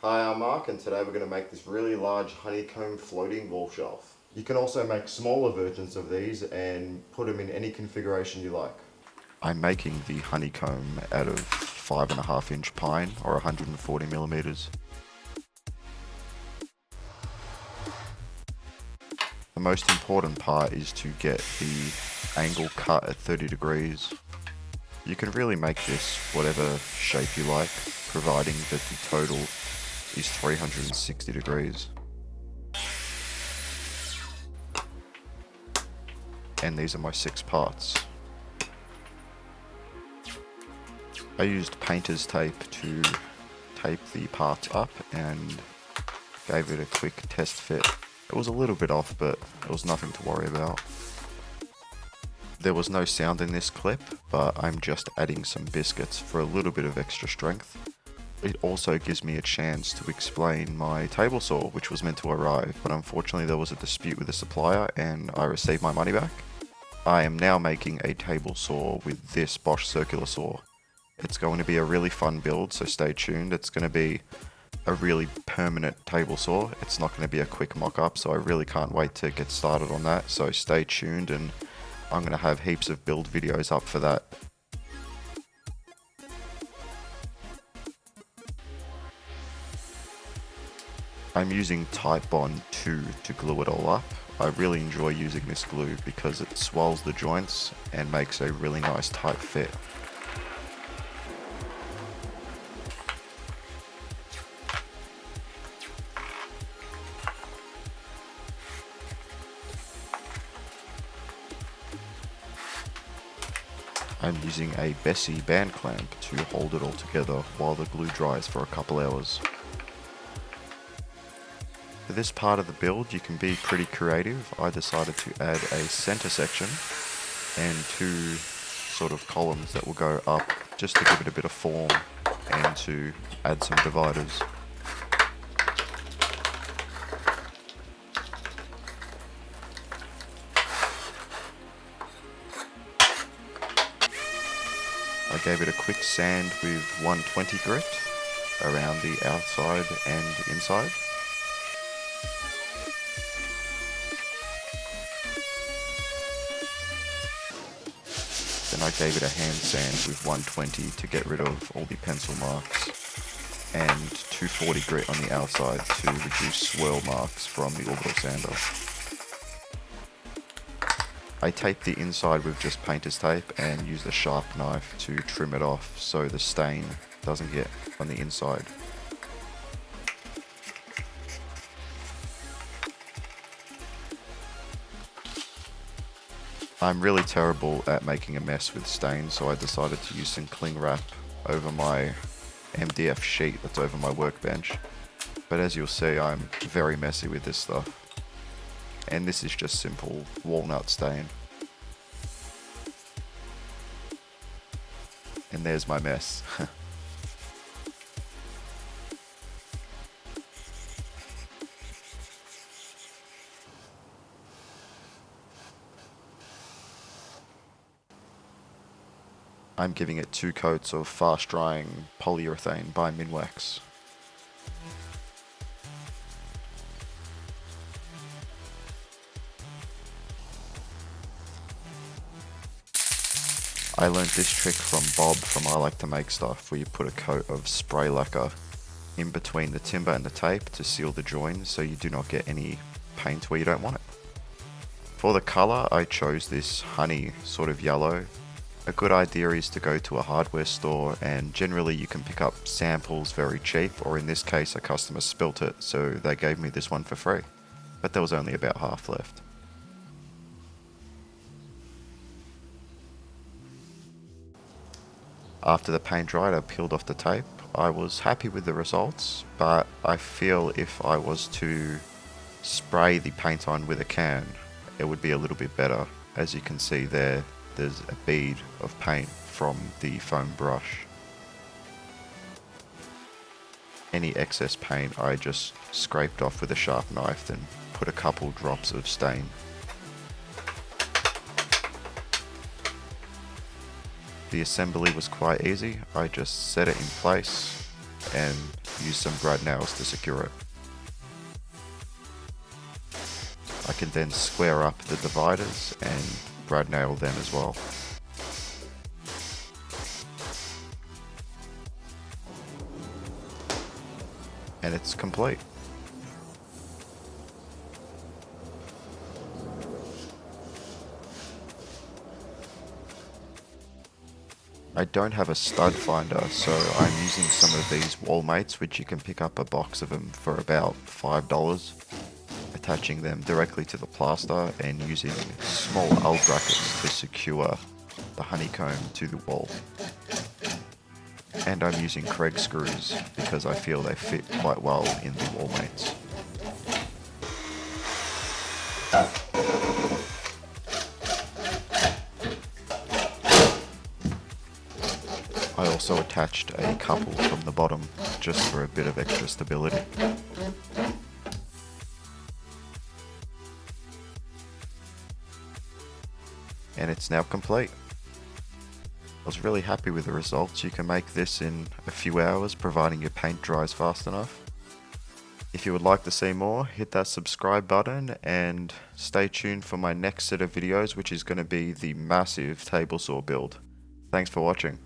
Hi, I'm Mark, and today we're going to make this really large honeycomb floating wall shelf. You can also make smaller versions of these and put them in any configuration you like. I'm making the honeycomb out of 5.5-inch pine or 140 millimeters. The most important part is to get the angle cut at 30 degrees. You can really make this whatever shape you like, providing that the total is 360 degrees. And these are my 6 parts. I used painter's tape to tape the parts up and gave it a quick test fit. It was a little bit off, but it was nothing to worry about. There was no sound in this clip, but I'm just adding some biscuits for a little bit of extra strength. It also gives me a chance to explain my table saw, which was meant to arrive, but unfortunately there was a dispute with the supplier and I received my money back. I am now making a table saw with this Bosch circular saw. It's going to be a really fun build, so stay tuned. It's going to be a really permanent table saw. It's not going to be a quick mock-up, so I really can't wait to get started on that. So stay tuned, and I'm going to have heaps of build videos up for that. I'm using Titebond 2 to glue it all up. I really enjoy using this glue because it swells the joints and makes a really nice tight fit. I'm using a Bessie band clamp to hold it all together while the glue dries for a couple hours. For this part of the build, you can be pretty creative. I decided to add a center section and 2 sort of columns that will go up just to give it a bit of form and to add some dividers. I gave it a quick sand with 120 grit around the outside and inside. Then I gave it a hand sand with 120 to get rid of all the pencil marks, and 240 grit on the outside to reduce swirl marks from the orbital sander. I taped the inside with just painter's tape and used a sharp knife to trim it off so the stain doesn't get on the inside. I'm really terrible at making a mess with stains, so I decided to use some cling wrap over my MDF sheet that's over my workbench. But as you'll see, I'm very messy with this stuff. And this is just simple walnut stain. And there's my mess. I'm giving it 2 coats of fast drying polyurethane by Minwax. I learned this trick from Bob from I Like to Make Stuff, where you put a coat of spray lacquer in between the timber and the tape to seal the join so you do not get any paint where you don't want it. For the colour, I chose this honey sort of yellow. A good idea is to go to a hardware store, and generally you can pick up samples very cheap, or in this case a customer spilt it, so they gave me this one for free. But there was only about half left. After the paint dried, I peeled off the tape. I was happy with the results, but I feel if I was to spray the paint on with a can, it would be a little bit better. As you can see there, there's a bead of paint from the foam brush. Any excess paint I just scraped off with a sharp knife, then put a couple drops of stain. The assembly was quite easy. I just set it in place and use some brad nails to secure it. I can then square up the dividers and brad nail them as well. And it's complete. I don't have a stud finder, so I'm using some of these wall mates, which you can pick up a box of them for about $5, attaching them directly to the plaster and using small L brackets to secure the honeycomb to the wall. And I'm using Craig screws because I feel they fit quite well in the wall mates. I also attached a couple from the bottom just for a bit of extra stability. And it's now complete. I was really happy with the results. You can make this in a few hours providing your paint dries fast enough. If you would like to see more, hit that subscribe button and stay tuned for my next set of videos, which is going to be the massive table saw build. Thanks for watching.